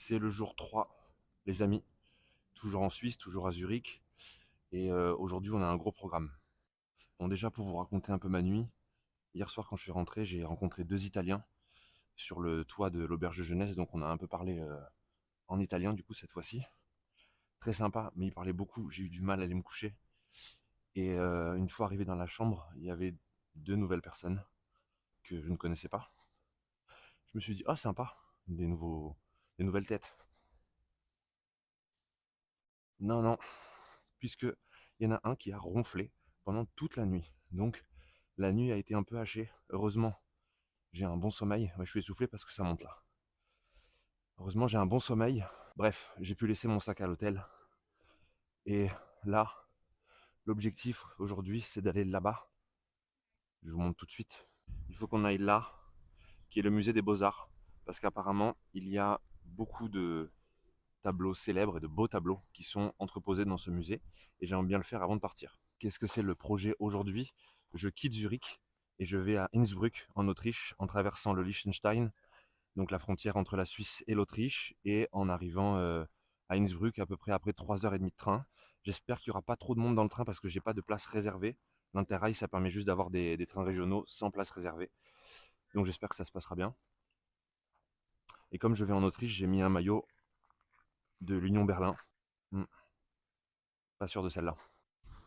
C'est le jour 3, les amis. Toujours en Suisse, toujours à Zurich. Et aujourd'hui, on a un gros programme. Bon, déjà, pour vous raconter un peu ma nuit, hier soir, quand je suis rentré, j'ai rencontré deux Italiens sur le toit de l'auberge de jeunesse. Donc, on a un peu parlé en italien, du coup, cette fois-ci. Très sympa, mais ils parlaient beaucoup. J'ai eu du mal à aller me coucher. Et une fois arrivé dans la chambre, il y avait deux nouvelles personnes que je ne connaissais pas. Je me suis dit, ah, sympa, des nouvelles têtes. Non, non, puisque il y en a un qui a ronflé pendant toute la nuit. Donc la nuit a été un peu hachée. Heureusement, j'ai un bon sommeil. Ouais, je suis essoufflé parce que ça monte là. Heureusement, j'ai un bon sommeil. Bref, j'ai pu laisser mon sac à l'hôtel. Et là, l'objectif aujourd'hui, c'est d'aller là-bas. Je vous montre tout de suite. Il faut qu'on aille là, qui est le musée des Beaux-Arts. Parce qu'apparemment, il y a beaucoup de tableaux célèbres et de beaux tableaux qui sont entreposés dans ce musée. Et j'aimerais bien le faire avant de partir. Qu'est-ce que c'est le projet aujourd'hui? Je quitte Zurich et je vais à Innsbruck en Autriche en traversant le Liechtenstein, donc la frontière entre la Suisse et l'Autriche, et en arrivant à Innsbruck à peu près après 3h30 de train. J'espère qu'il n'y aura pas trop de monde dans le train parce que j'ai pas de place réservée. L'Interrail, ça permet juste d'avoir des trains régionaux sans place réservée. Donc j'espère que ça se passera bien. Et comme je vais en Autriche, j'ai mis un maillot de l'Union Berlin. Hmm, pas sûr de celle-là.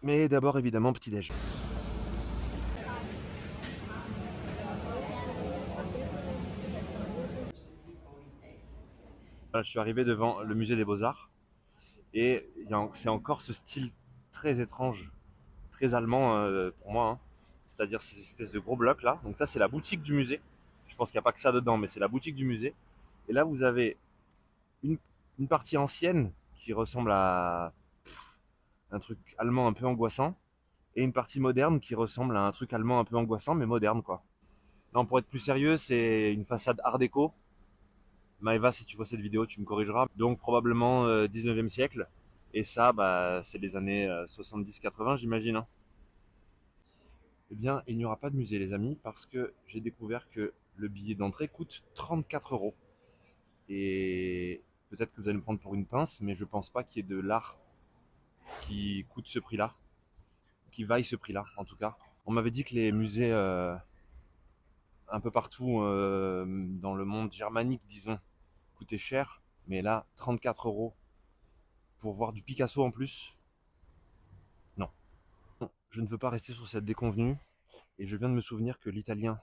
Mais d'abord, évidemment, petit-déj. Voilà, je suis arrivé devant le musée des Beaux-Arts. Et c'est encore ce style très étrange, très allemand pour moi. Hein. C'est-à-dire ces espèces de gros blocs là. Donc ça c'est la boutique du musée. Je pense qu'il n'y a pas que ça dedans, mais c'est la boutique du musée. Et là vous avez une, une partie ancienne qui ressemble à un truc allemand un peu angoissant. Et une partie moderne qui ressemble à un truc allemand un peu angoissant, mais moderne quoi. Non, pour être plus sérieux, c'est une façade art déco. Maëva, si tu vois cette vidéo, tu me corrigeras. Donc probablement 19e siècle. Et ça, bah, c'est les années 70-80, j'imagine. Hein. Eh bien, il n'y aura pas de musée, les amis, parce que j'ai découvert que le billet d'entrée coûte 34 euros. Et peut-être que vous allez me prendre pour une pince, mais je pense pas qu'il y ait de l'art qui coûte ce prix-là, qui vaille ce prix-là, en tout cas. On m'avait dit que les musées un peu partout dans le monde germanique, disons, coûtaient cher. Mais là, 34 euros pour voir du Picasso en plus, non. Je ne veux pas rester sur cette déconvenue. Et je viens de me souvenir que l'Italien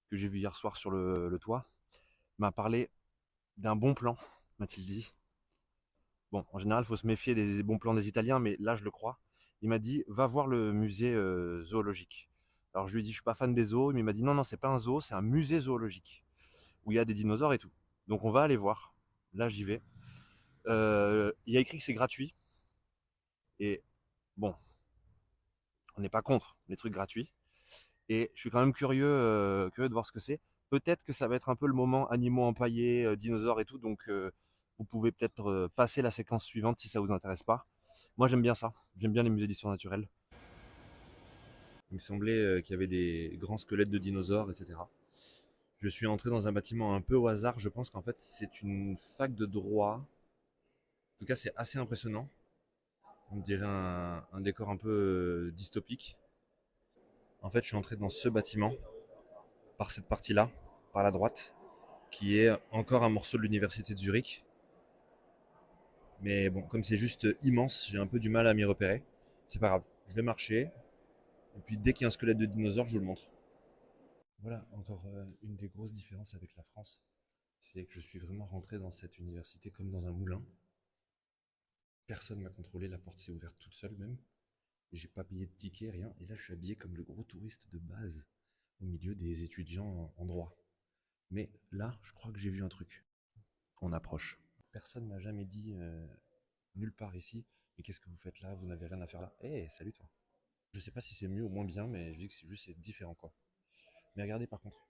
que j'ai vu hier soir sur le toit m'a parlé d'un bon plan, m'a-t-il dit. Bon, en général, il faut se méfier des bons plans des Italiens, mais là, je le crois. Il m'a dit, va voir le musée zoologique. Alors je lui ai dit, je suis pas fan des zoos, mais il m'a dit, non, non, c'est pas un zoo, c'est un musée zoologique, où il y a des dinosaures et tout. Donc on va aller voir. Là, j'y vais. Il y a écrit que c'est gratuit. Et bon, on n'est pas contre les trucs gratuits. Et je suis quand même curieux de voir ce que c'est. Peut-être que ça va être un peu le moment animaux empaillés, dinosaures et tout, donc vous pouvez peut-être passer la séquence suivante si ça vous intéresse pas. Moi j'aime bien ça, j'aime bien les musées d'histoire naturelle. Il me semblait qu'il y avait des grands squelettes de dinosaures, etc. Je suis entré dans un bâtiment un peu au hasard, je pense qu'en fait c'est une fac de droit. En tout cas c'est assez impressionnant. On dirait un décor un peu dystopique. En fait je suis entré dans ce bâtiment par cette partie-là, par la droite, qui est encore un morceau de l'université de Zurich. Mais bon, comme c'est juste immense, j'ai un peu du mal à m'y repérer. C'est pas grave, je vais marcher. Et puis dès qu'il y a un squelette de dinosaure, je vous le montre. Voilà, encore une des grosses différences avec la France. C'est que je suis vraiment rentré dans cette université comme dans un moulin. Personne m'a contrôlé, la porte s'est ouverte toute seule même. J'ai pas payé de ticket, rien. Et là, je suis habillé comme le gros touriste de base au milieu des étudiants en droit. Mais là, je crois que j'ai vu un truc. On approche. Personne m'a jamais dit nulle part ici. Mais qu'est-ce que vous faites là? Vous n'avez rien à faire là. Eh, salut toi. Je sais pas si c'est mieux ou moins bien, mais je dis que c'est juste différent quoi. Mais regardez par contre,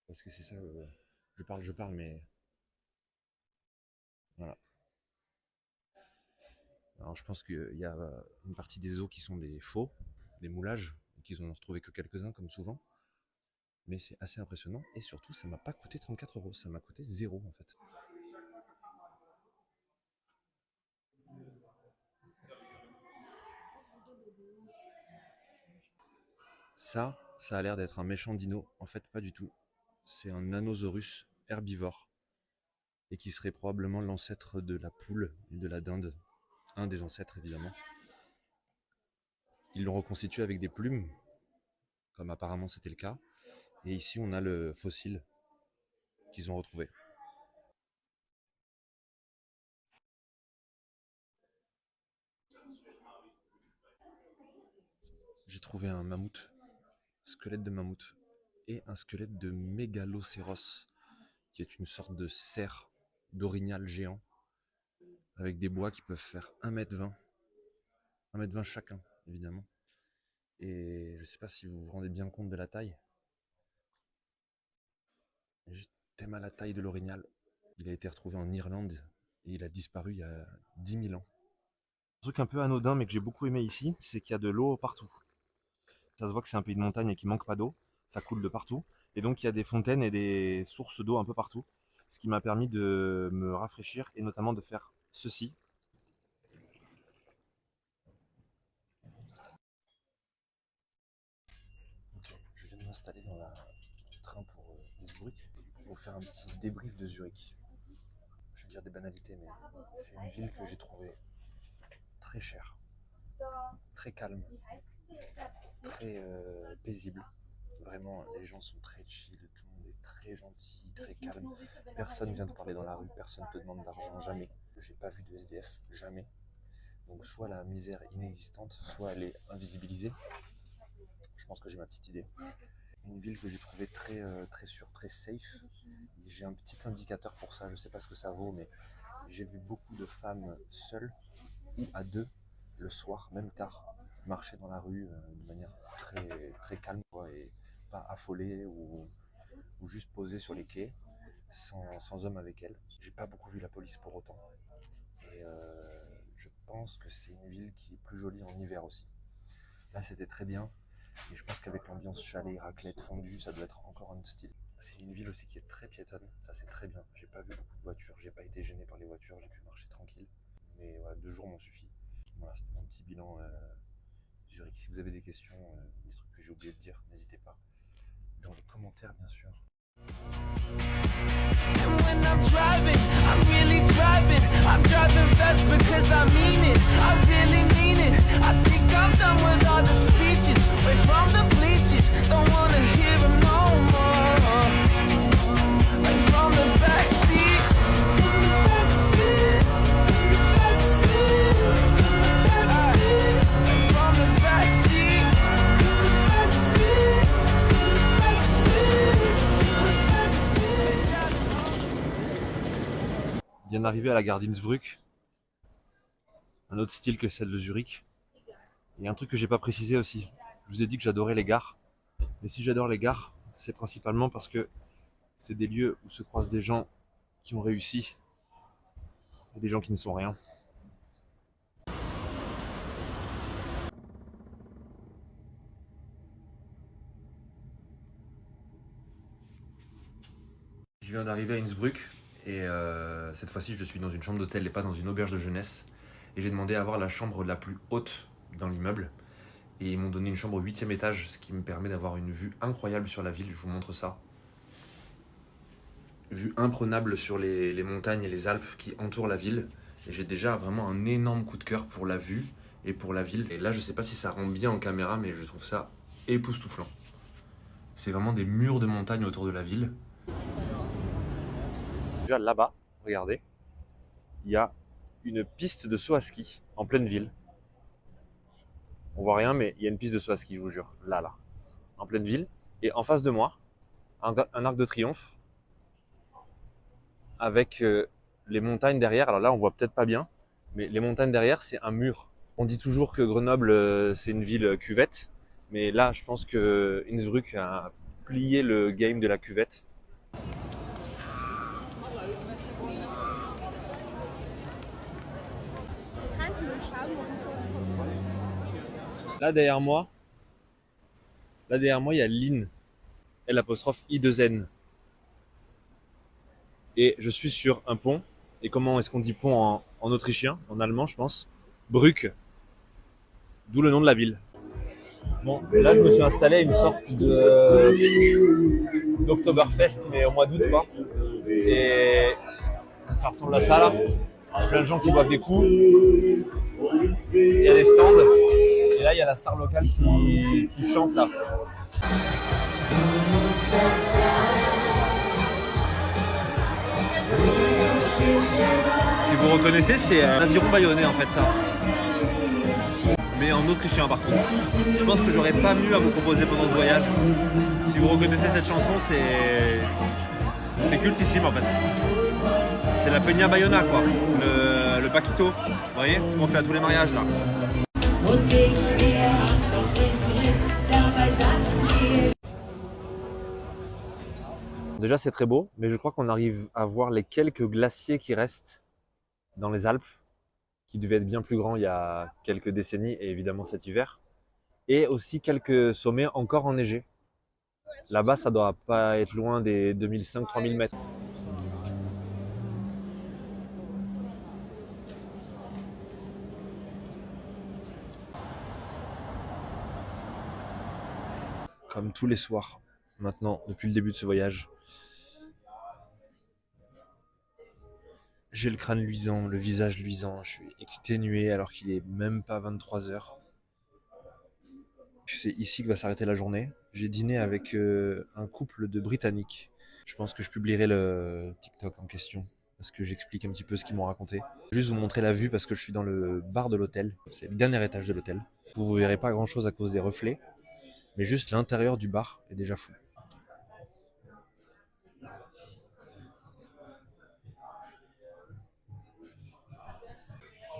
parce que c'est ça, je parle, mais voilà. Alors je pense qu'il y a une partie des os qui sont des faux, des moulages, et qu'ils ont retrouvé que quelques-uns comme souvent. Mais c'est assez impressionnant et surtout ça m'a pas coûté 34 euros, ça m'a coûté zéro en fait. Ça a l'air d'être un méchant dino. En fait, pas du tout. C'est un Anosaurus herbivore et qui serait probablement l'ancêtre de la poule et de la dinde. Un des ancêtres, évidemment. Ils l'ont reconstitué avec des plumes, comme apparemment c'était le cas. Et ici, on a le fossile qu'ils ont retrouvé. J'ai trouvé un mammouth, squelette de mammouth, et un squelette de mégalocéros, qui est une sorte de cerf d'orignal géant, avec des bois qui peuvent faire 1,20 m, 1,20 m chacun, évidemment. Et je sais pas si vous vous rendez bien compte de la taille. Juste tellement la taille de l'orignal. Il a été retrouvé en Irlande et il a disparu il y a 10 000 ans. Un truc un peu anodin mais que j'ai beaucoup aimé ici, c'est qu'il y a de l'eau partout. Ça se voit que c'est un pays de montagne et qu'il manque pas d'eau. Ça coule de partout. Et donc il y a des fontaines et des sources d'eau un peu partout. Ce qui m'a permis de me rafraîchir et notamment de faire ceci. Ok, je viens de m'installer dans le train pour Innsbruck pour vous faire un petit débrief de Zurich. Je vais dire des banalités, mais c'est une ville que j'ai trouvée très chère, très calme, très paisible. Vraiment, les gens sont très chill, tout le monde est très gentil, très calme. Personne vient te parler dans la rue, personne te demande d'argent, jamais. J'ai pas vu de SDF, jamais. Donc soit la misère est inexistante, soit elle est invisibilisée. Je pense que j'ai ma petite idée. Une ville que j'ai trouvée très sûre, très safe. J'ai un petit indicateur pour ça, je sais pas ce que ça vaut, mais j'ai vu beaucoup de femmes seules ou à deux le soir, même tard, marcher dans la rue de manière très calme, quoi, et pas affolée ou juste posée sur les quais, sans homme avec elle. J'ai pas beaucoup vu la police pour autant. Et je pense que c'est une ville qui est plus jolie en hiver aussi. Là, c'était très bien. Et je pense qu'avec l'ambiance chalet, raclette, fondue, ça doit être encore un style. C'est une ville aussi qui est très piétonne. Ça, c'est très bien. J'ai pas vu beaucoup de voitures. J'ai pas été gêné par les voitures. J'ai pu marcher tranquille. Mais voilà, 2 jours m'ont suffi. Voilà, c'était mon petit bilan Zurich. Si vous avez des questions, des trucs que j'ai oublié de dire, n'hésitez pas. Dans les commentaires, bien sûr. And when I'm driving, I'm really driving. I'm driving fast because I mean it. I really mean it. I think I'm done with all the speeches. Way from the bleachers. Don't wanna hear them no more. Like from the backseat. From the backseat. From the backseat. Like from the backseat. From the backseat. From the backseat. Bien arrivé à la gare d'Innsbruck, un autre style que celle de Zurich. Il y a un truc que j'ai pas précisé aussi. Je vous ai dit que j'adorais les gares. Mais si j'adore les gares, c'est principalement parce que c'est des lieux où se croisent des gens qui ont réussi et des gens qui ne sont rien. Je viens d'arriver à Innsbruck et cette fois-ci je suis dans une chambre d'hôtel et pas dans une auberge de jeunesse. Et j'ai demandé à avoir la chambre la plus haute dans l'immeuble. Et ils m'ont donné une chambre au 8e étage, ce qui me permet d'avoir une vue incroyable sur la ville, je vous montre ça. Vue imprenable sur les montagnes et les Alpes qui entourent la ville. Et j'ai déjà vraiment un énorme coup de cœur pour la vue et pour la ville. Et là, je sais pas si ça rend bien en caméra, mais je trouve ça époustouflant. C'est vraiment des murs de montagne autour de la ville. Déjà là-bas, regardez, il y a une piste de saut à ski en pleine ville. On voit rien, mais il y a une piste de saut à ski, je vous jure. Là, en pleine ville. Et en face de moi, un arc de triomphe avec les montagnes derrière. Alors là, on voit peut-être pas bien, mais les montagnes derrière, c'est un mur. On dit toujours que Grenoble, c'est une ville cuvette, mais là, je pense que Innsbruck a plié le game de la cuvette. Là derrière moi, il y a Lynn, L'apostrophe I2N. Et je suis sur un pont. Et comment est-ce qu'on dit pont en autrichien, en allemand, je pense? Brück. D'où le nom de la ville. Bon, là je me suis installé à une sorte d'Oktoberfest, mais au mois d'août quoi. Et ça ressemble à ça là. Plein de gens qui boivent des coups. Il y a des stands. Et là il y a la star locale qui chante là. Si vous reconnaissez, c'est un aviron bâillonné en fait ça. Mais en autrichien par contre. Je pense que j'aurais pas mieux à vous proposer pendant ce voyage. Si vous reconnaissez cette chanson, c'est cultissime en fait. C'est la Peña Bayona quoi, le Paquito, vous voyez, ce qu'on fait à tous les mariages là. Déjà c'est très beau, mais je crois qu'on arrive à voir les quelques glaciers qui restent dans les Alpes, qui devaient être bien plus grands il y a quelques décennies et évidemment cet hiver. Et aussi quelques sommets encore enneigés. Là-bas, ça doit pas être loin des 2005-3000 mètres. Comme tous les soirs, maintenant, depuis le début de ce voyage, j'ai le crâne luisant, le visage luisant, je suis exténué alors qu'il est même pas 23 heures. C'est ici que va s'arrêter la journée. J'ai dîné avec un couple de Britanniques. Je pense que je publierai le TikTok en question parce que j'explique un petit peu ce qu'ils m'ont raconté. Juste vous montrer la vue parce que je suis dans le bar de l'hôtel. C'est le dernier étage de l'hôtel. Vous ne verrez pas grand chose à cause des reflets, mais juste l'intérieur du bar est déjà fou.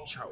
Ciao.